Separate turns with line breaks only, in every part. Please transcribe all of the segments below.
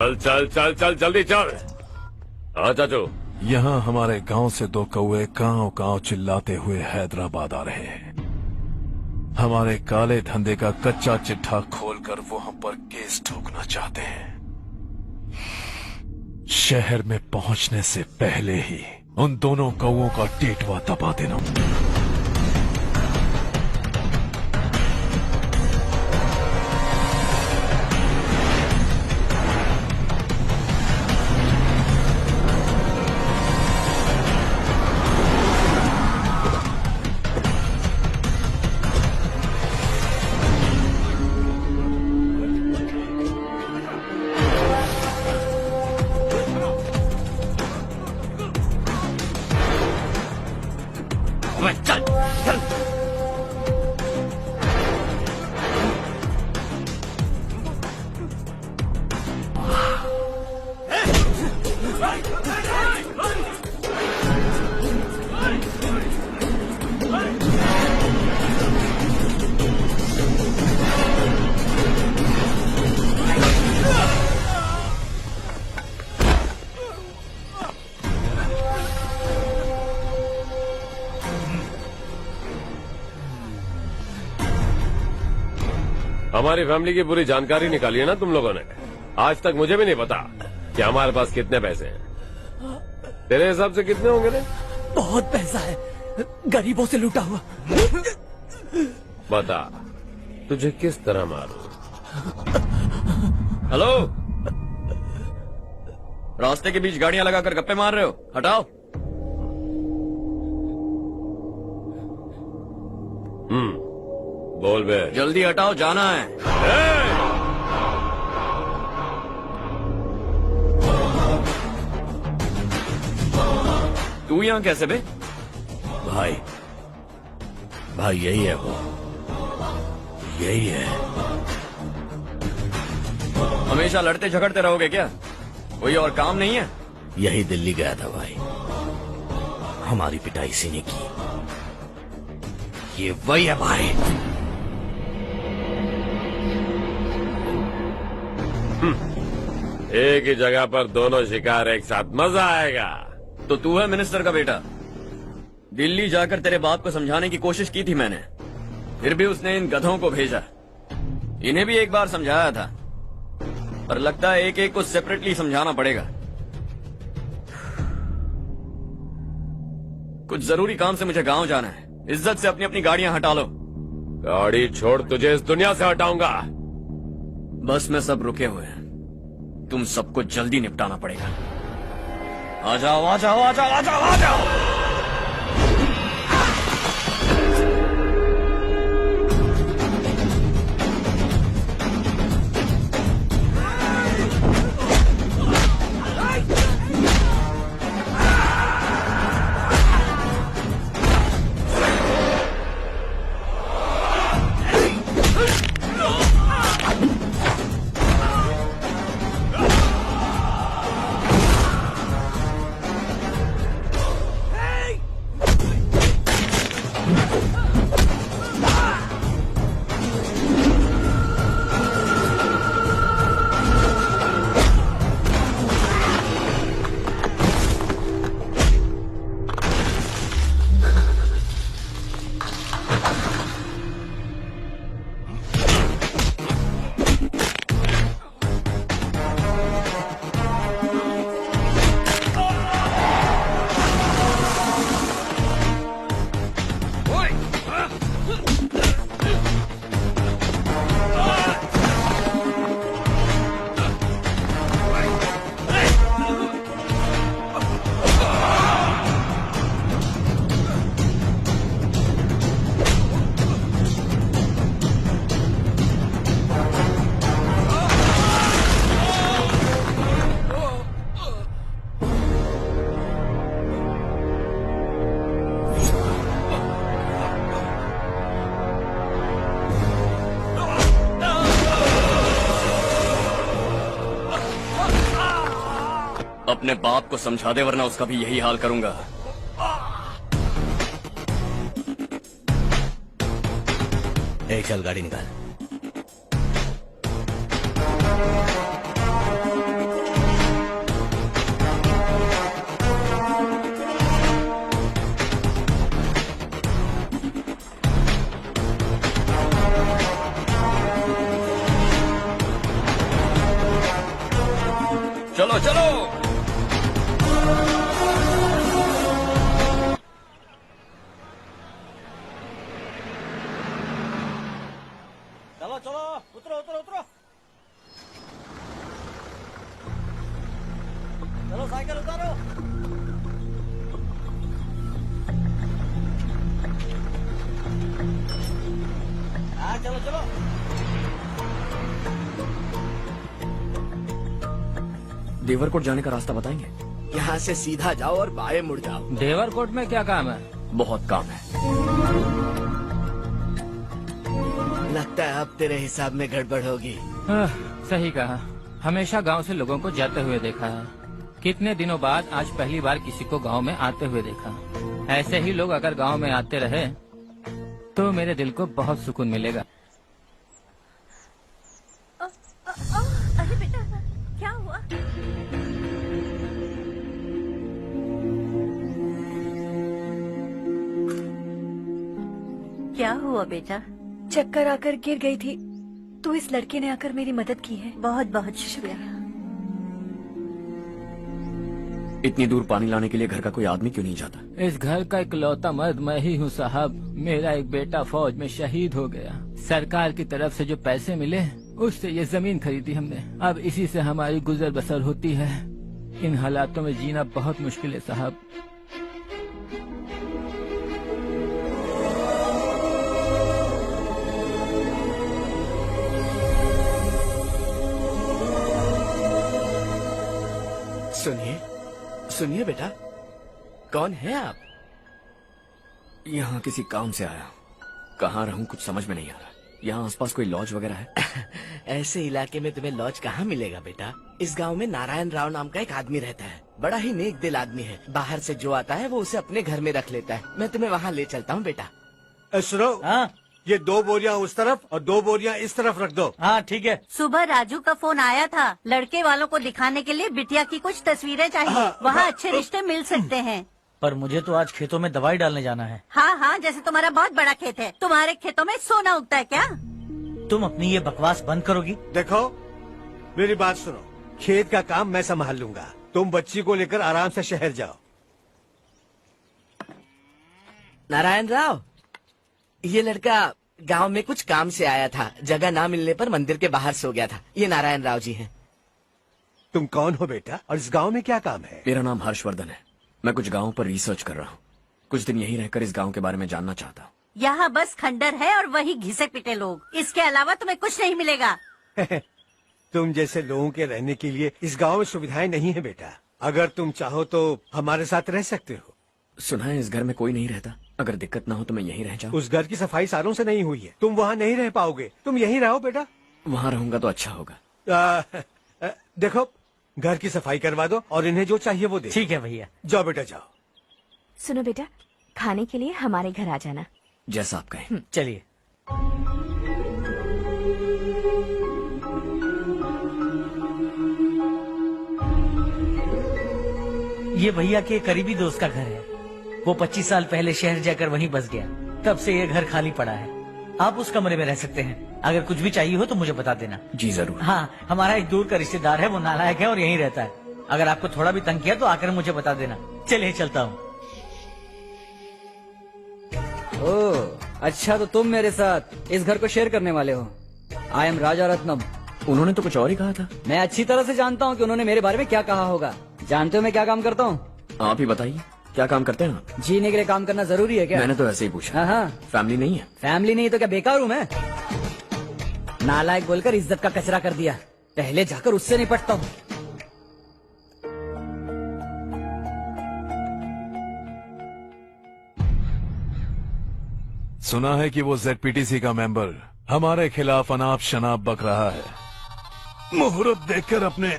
चल चल चल चल जल्दी चल। हाँ चाचू।
यहाँ हमारे गांव से 2 कौवे कांव कांव चिल्लाते हुए हैदराबाद आ रहे हैं। हमारे काले धंधे का कच्चा चिट्ठा खोलकर वो हम पर केस ठोकना चाहते हैं। शहर में पहुंचने से पहले ही उन दोनों कौवों का टेटवा दबा देना।
चल चल। हमारी फैमिली की पूरी जानकारी निकाली है ना तुम लोगों ने। आज तक मुझे भी नहीं पता कि हमारे पास कितने पैसे हैं। तेरे हिसाब से कितने होंगे रे?
बहुत पैसा है, गरीबों से लूटा हुआ।
बता तुझे किस तरह मारूं?
हेलो, रास्ते के बीच गाड़ियां लगाकर गप्पे मार रहे हो, हटाओ।
बोल बे।
जल्दी हटाओ, जाना है। तू यहाँ कैसे बे?
भाई यही है वो, यही है।
हमेशा लड़ते झगड़ते रहोगे क्या? कोई और काम नहीं है?
यही दिल्ली गया था भाई, हमारी पिटाई इसी ने की। ये वही है भाई।
एक ही जगह पर दोनों शिकार एक साथ, मजा आएगा।
तो तू है मिनिस्टर का बेटा। दिल्ली जाकर तेरे बाप को समझाने की कोशिश की थी मैंने, फिर भी उसने इन गधों को भेजा। इन्हें भी एक बार समझाया था, पर लगता है एक एक को सेपरेटली समझाना पड़ेगा। कुछ जरूरी काम से मुझे गांव जाना है। इज्जत से अपनी अपनी गाड़ियां हटा लो।
गाड़ी छोड़, तुझे इस दुनिया से हटाऊंगा।
बस में सब रुके हुए हैं, तुम सबको जल्दी निपटाना पड़ेगा। आ जाओ आ जाओ आ जाओ आ जाओ आ जाओ। अपने बाप को समझा दे, वरना उसका भी यही हाल करूंगा।
चल गाड़ी निकाल।
चलो चलो।
चलो चलो, उतरो उतरो उतरो। चलो साइकिल उतारो। हाँ चलो चलो।
देवरकोट जाने का रास्ता बताएंगे?
यहाँ से सीधा जाओ और बाएं मुड़ जाओ।
देवरकोट में क्या काम है?
बहुत काम है।
लगता है अब तेरे हिसाब में गड़बड़ होगी।
सही कहा। हमेशा गांव से लोगों को जाते हुए देखा है। कितने दिनों बाद आज पहली बार किसी को गांव में आते हुए देखा। ऐसे ही लोग अगर गांव में आते रहे तो मेरे दिल को बहुत सुकून मिलेगा।
अरे बेटा, क्या हुआ? क्या हुआ बेटा?
चक्कर आकर गिर गई थी तो इस लड़के ने आकर मेरी मदद की है।
बहुत बहुत शुक्रिया।
इतनी दूर पानी लाने के लिए घर का कोई आदमी क्यों नहीं जाता?
इस घर का इकलौता मर्द मैं ही हूँ साहब। मेरा एक बेटा फौज में शहीद हो गया। सरकार की तरफ से जो पैसे मिले उससे ये जमीन खरीदी हमने। अब इसी से हमारी गुजर बसर होती है। इन हालातों में जीना बहुत मुश्किल है साहब।
सुनिए सुनिए बेटा, कौन है आप?
यहाँ किसी काम से आया। कहाँ रहूँ कुछ समझ में नहीं आ रहा। यहाँ आसपास कोई लॉज वगैरह है?
ऐसे इलाके में तुम्हें लॉज कहाँ मिलेगा बेटा? इस गांव में नारायण राव नाम का एक आदमी रहता है। बड़ा ही नेक दिल आदमी है। बाहर से जो आता है वो उसे अपने घर में रख लेता है। मैं तुम्हें वहाँ ले चलता हूँ बेटा।
सुनो,
हाँ
ये 2 बोरियां उस तरफ और 2 बोरियां इस तरफ रख दो।
हाँ ठीक है।
सुबह राजू का फोन आया था। लड़के वालों को दिखाने के लिए बिटिया की कुछ तस्वीरें चाहिए। वहाँ अच्छे रिश्ते मिल सकते हैं।
पर मुझे तो आज खेतों में दवाई डालने जाना है।
हाँ हाँ, जैसे तुम्हारा बहुत बड़ा खेत है। तुम्हारे खेतों में सोना उगता है क्या?
तुम अपनी ये बकवास बंद करोगी?
देखो, मेरी बात सुनो। खेत का काम मैं संभाल लूंगा। तुम बच्ची को लेकर आराम से शहर जाओ।
नारायण राव, ये लड़का गांव में कुछ काम से आया था। जगह ना मिलने पर मंदिर के बाहर सो गया था। ये नारायण राव जी हैं।
तुम कौन हो बेटा और इस गांव में क्या काम है?
मेरा नाम हर्षवर्धन है। मैं कुछ गाँव पर रिसर्च कर रहा हूँ। कुछ दिन यहीं रहकर इस गाँव के बारे में जानना चाहता हूँ।
यहाँ बस खंडर है और वही घिसे पिटे लोग। इसके अलावा तुम्हें कुछ नहीं मिलेगा।
तुम जैसे लोगों के रहने के लिए इस गांव में सुविधाएं नहीं है बेटा। अगर तुम चाहो तो हमारे साथ रह सकते हो।
सुना है इस घर में कोई नहीं रहता। अगर दिक्कत ना हो तो मैं यहीं रह जाऊँ।
उस घर की सफाई सालों से नहीं हुई है। तुम वहाँ नहीं रह पाओगे। तुम यहीं रहो बेटा।
वहाँ रहूंगा तो अच्छा होगा।
देखो, घर की सफाई करवा दो और इन्हें जो चाहिए वो दे।
ठीक है भैया।
जाओ बेटा जाओ।
सुनो बेटा, खाने के लिए हमारे घर आ जाना।
जैसा आप कहें।
चलिए। ये भैया के करीबी दोस्त का घर है। वो 25 साल पहले शहर जाकर वहीं बस गया। तब से ये घर खाली पड़ा है। आप उस कमरे में रह सकते हैं। अगर कुछ भी चाहिए हो तो मुझे बता देना।
जी जरूर।
हाँ, हमारा एक दूर का रिश्तेदार है। वो नालायक है और यहीं रहता है। अगर आपको थोड़ा भी तंग किया तो आकर मुझे बता देना। चलिए चलता हूँ।
ओह अच्छा, तो तुम मेरे साथ इस घर को शेयर करने वाले हो। आई एम राजा रत्नम।
उन्होंने तो कुछ और ही कहा था।
मैं अच्छी तरह से जानता हूँ कि उन्होंने मेरे बारे में क्या कहा होगा। जानते हो मैं क्या काम करता हूँ?
आप ही बताइए, क्या काम करते हैं आप?
जीने के लिए काम करना जरूरी है क्या?
मैंने तो ऐसे ही पूछा।
हाँ हाँ।
फैमिली नहीं है?
फैमिली नहीं तो क्या बेकार हूँ मैं? नालायक बोलकर इज्जत का कचरा कर दिया। पहले जाकर उससे निपटता हूँ।
सुना है कि वो ZPTC का मेंबर हमारे खिलाफ अनाप शनाप बक रहा है। मुहूर्त देखकर अपने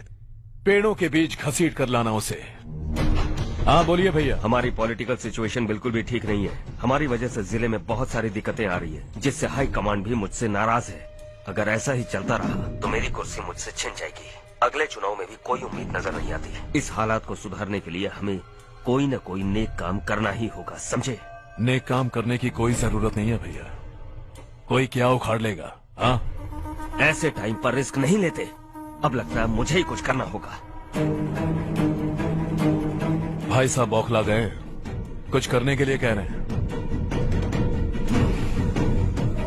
पेड़ों के बीच घसीट कर लाना उसे। हाँ बोलिए भैया।
हमारी पॉलिटिकल सिचुएशन बिल्कुल भी ठीक नहीं है। हमारी वजह से जिले में बहुत सारी दिक्कतें आ रही है, जिससे हाई कमांड भी मुझसे नाराज है। अगर ऐसा ही चलता रहा तो मेरी कुर्सी मुझसे छिन जाएगी। अगले चुनाव में भी कोई उम्मीद नजर नहीं आती। इस हालात को सुधारने के लिए हमें कोई न कोई नेक काम करना ही होगा, समझे?
नेक काम करने की कोई जरूरत नहीं है भैया। कोई क्या उखाड़ लेगा? हाँ,
ऐसे टाइम पर रिस्क नहीं लेते। अब लगता है मुझे ही कुछ करना होगा।
भाई साहब बौखला गए, कुछ करने के लिए कह रहे हैं।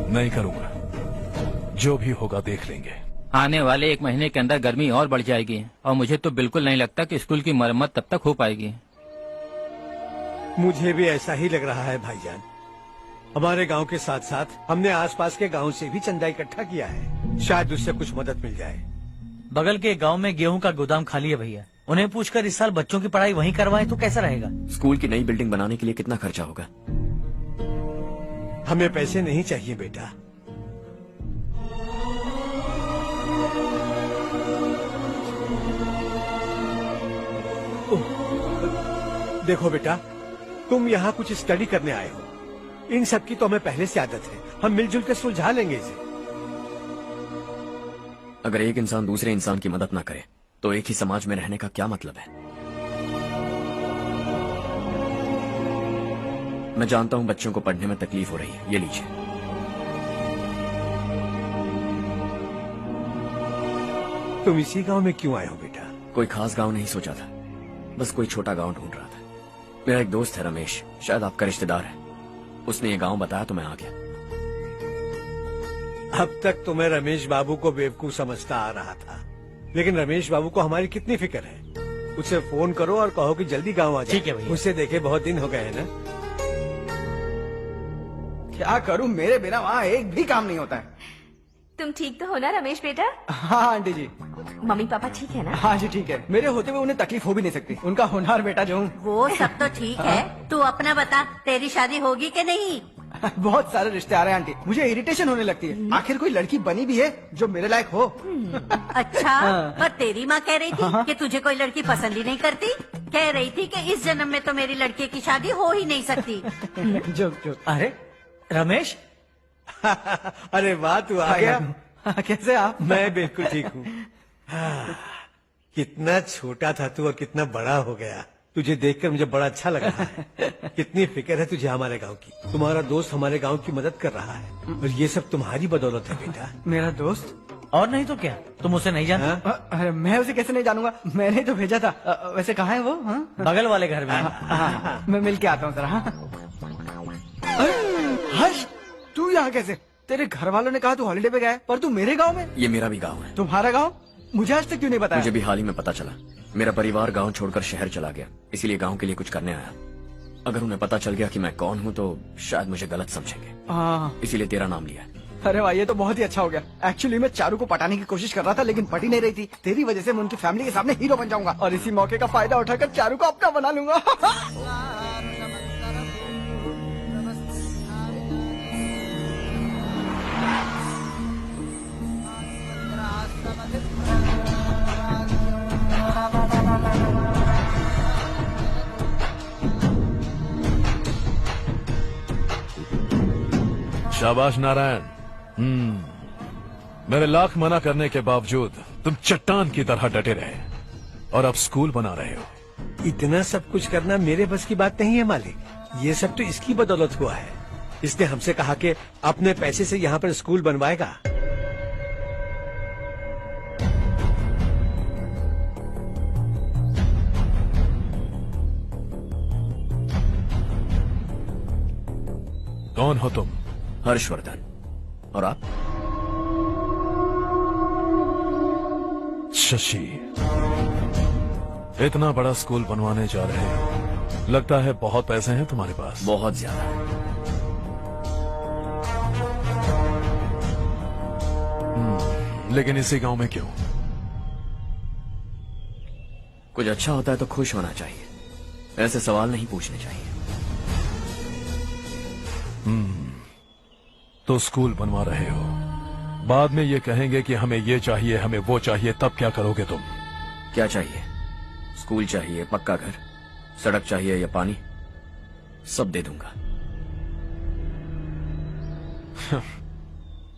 नहीं करूंगा, जो भी होगा देख लेंगे।
आने वाले 1 महीने के अंदर गर्मी और बढ़ जाएगी और मुझे तो बिल्कुल नहीं लगता कि स्कूल की मरम्मत तब तक हो पाएगी।
मुझे भी ऐसा ही लग रहा है भाईजान। हमारे गांव के साथ साथ हमने आसपास के गांव से भी चंदा इकट्ठा किया है, शायद उससे कुछ मदद मिल जाए।
बगल के गांव में गेहूं का गोदाम खाली है भैया, उन्हें पूछकर इस साल बच्चों की पढ़ाई वहीं करवाएं तो कैसा रहेगा?
स्कूल की नई बिल्डिंग बनाने के लिए कितना खर्चा होगा?
हमें पैसे नहीं चाहिए बेटा। देखो बेटा, तुम यहाँ कुछ स्टडी करने आए हो, इन सब की तो हमें पहले से आदत है, हम मिलजुल कर सुलझा लेंगे इसे।
अगर एक इंसान दूसरे इंसान की मदद ना करे तो एक ही समाज में रहने का क्या मतलब है? मैं जानता हूं बच्चों को पढ़ने में तकलीफ हो रही है, ये लीजिए।
तुम इसी गांव में क्यों आए हो बेटा?
कोई खास गांव नहीं सोचा था, बस कोई छोटा गांव ढूंढ रहा था। मेरा एक दोस्त है रमेश, शायद आपका रिश्तेदार है, उसने ये गांव बताया तो मैं आ गया।
अब तक तो मैं रमेश बाबू को बेवकूफ समझता आ रहा था, लेकिन रमेश बाबू को हमारी कितनी फिक्र है। उसे फोन करो और कहो कि जल्दी गांव आ जाए।
ठीक है भैया।
उसे देखे बहुत दिन हो गए हैं ना।
क्या करूं, मेरे बिना वहाँ एक भी काम नहीं होता है।
तुम ठीक तो हो ना रमेश बेटा?
हाँ आंटी जी।
मम्मी पापा ठीक है ना?
हाँ जी ठीक है, मेरे होते हुए उन्हें तकलीफ हो भी नहीं सकती, उनका होनहार बेटा जो हूँ।
वो सब तो ठीक है, तू अपना बता, तेरी शादी होगी कि नहीं?
बहुत सारे रिश्ते आ रहे हैं आंटी, मुझे इरिटेशन होने लगती है। आखिर कोई लड़की बनी भी है जो मेरे लायक हो।
अच्छा, पर तेरी माँ कह रही थी कि तुझे कोई लड़की पसंद ही नहीं करती। कह रही थी कि इस जन्म में तो मेरी लड़की की शादी हो ही नहीं सकती।
Joke joke.
अरे रमेश,
अरे वाह, तू आ गया।
कैसे आप?
मैं बिल्कुल ठीक हूँ। कितना छोटा था तू और कितना बड़ा हो गया। तुझे देखकर मुझे बड़ा अच्छा लग रहा है। कितनी फिक्र है तुझे हमारे गांव की। तुम्हारा दोस्त हमारे गांव की मदद कर रहा है और ये सब तुम्हारी बदौलत है बेटा।
मेरा दोस्त?
और नहीं तो क्या, तुम उसे नहीं जानते?
अरे मैं उसे कैसे नहीं जानूंगा, मैंने तो भेजा था। वैसे कहाँ है वो?
बगल वाले घर में।
हाँ, मैं मिल के आता हूँ जरा। हर्ष, तू यहाँ कैसे? तेरे घर वालों ने कहा तू हॉलिडे पे गया है, पर तू मेरे गांव में?
ये मेरा भी गांव है।
तुम्हारा गांव? मुझे आज तक क्यों नहीं बताया?
मुझे भी हाल ही में पता चला। मेरा परिवार गांव छोड़कर शहर चला गया, इसीलिए गांव के लिए कुछ करने आया। अगर उन्हें पता चल गया कि मैं कौन हूँ तो शायद मुझे गलत समझेंगे, इसीलिए तेरा नाम लिया।
अरे वाह, ये तो बहुत ही अच्छा हो गया। एक्चुअली मैं चारू को पटाने की कोशिश कर रहा था, लेकिन पटी नहीं रही थी। तेरी वजह से मैं उनकी फैमिली के सामने हीरो बन जाऊंगा और इसी मौके का फायदा उठाकर चारू को अपना बना लूंगा।
शाबाश नारायण। मेरे लाख मना करने के बावजूद तुम चट्टान की तरह डटे रहे और अब स्कूल बना रहे हो।
इतना सब कुछ करना मेरे बस की बात नहीं है मालिक। ये सब तो इसकी बदौलत हुआ है। इसने हमसे कहा कि अपने पैसे से यहाँ पर स्कूल बनवाएगा।
कौन हो तुम?
हर्षवर्धन। और आप?
शशि। इतना बड़ा स्कूल बनवाने जा रहे हो, लगता है बहुत पैसे हैं तुम्हारे पास।
बहुत ज्यादा।
लेकिन इसी गांव में क्यों?
कुछ अच्छा होता है तो खुश होना चाहिए, ऐसे सवाल नहीं पूछने चाहिए।
तो स्कूल बनवा रहे हो, बाद में ये कहेंगे कि हमें ये चाहिए, हमें वो चाहिए, तब क्या करोगे तुम?
क्या चाहिए? स्कूल चाहिए, पक्का घर, सड़क चाहिए या पानी, सब दे दूंगा।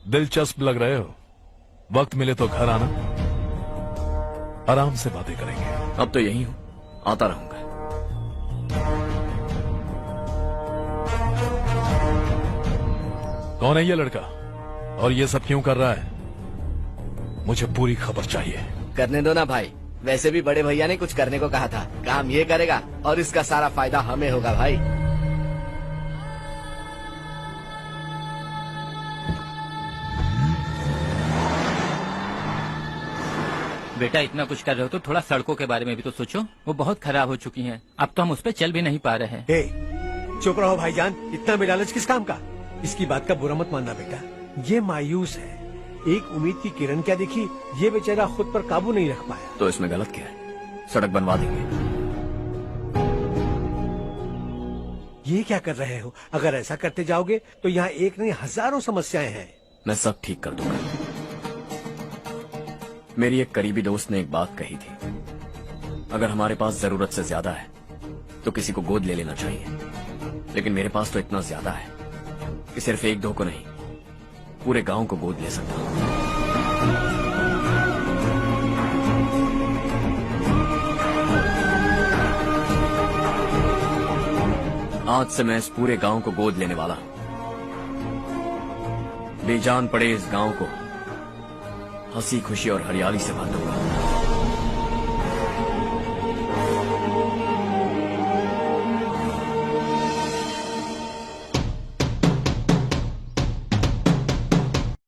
दिलचस्प लग रहे हो। वक्त मिले तो घर आना, आराम से बातें करेंगे।
अब तो यही हूं, आता रहूंगा।
कौन है ये लड़का और ये सब क्यों कर रहा है? मुझे पूरी खबर चाहिए।
करने दो ना भाई, वैसे भी बड़े भैया ने कुछ करने को कहा था, काम ये करेगा और इसका सारा फायदा हमें होगा भाई।
बेटा इतना कुछ कर रहे हो तो थोड़ा सड़कों के बारे में भी तो सोचो, वो बहुत खराब हो चुकी हैं। अब तो हम उस पर चल भी नहीं पा रहे हैं।
हे, चुप रहो भाईजान, इतना बेलालच किस काम का? इसकी बात का बुरा मत मानना बेटा, ये मायूस है। एक उम्मीद की किरण क्या देखी, ये बेचारा खुद पर काबू नहीं रख पाया।
तो इसमें गलत क्या है? सड़क बनवा देंगे।
ये क्या कर रहे हो? अगर ऐसा करते जाओगे तो यहाँ एक नहीं हजारों समस्याएं हैं।
मैं सब ठीक कर दूंगा। मेरी एक करीबी दोस्त ने एक बात कही थी, अगर हमारे पास जरूरत से ज्यादा है तो किसी को गोद ले लेना चाहिए, लेकिन मेरे पास तो इतना ज्यादा है कि सिर्फ एक दो को नहीं, पूरे गांव को गोद ले सकता हूं। आज से मैं इस पूरे गांव को गोद लेने वाला हूं। बेजान पड़े इस गांव को हंसी खुशी और हरियाली से भर दूंगा।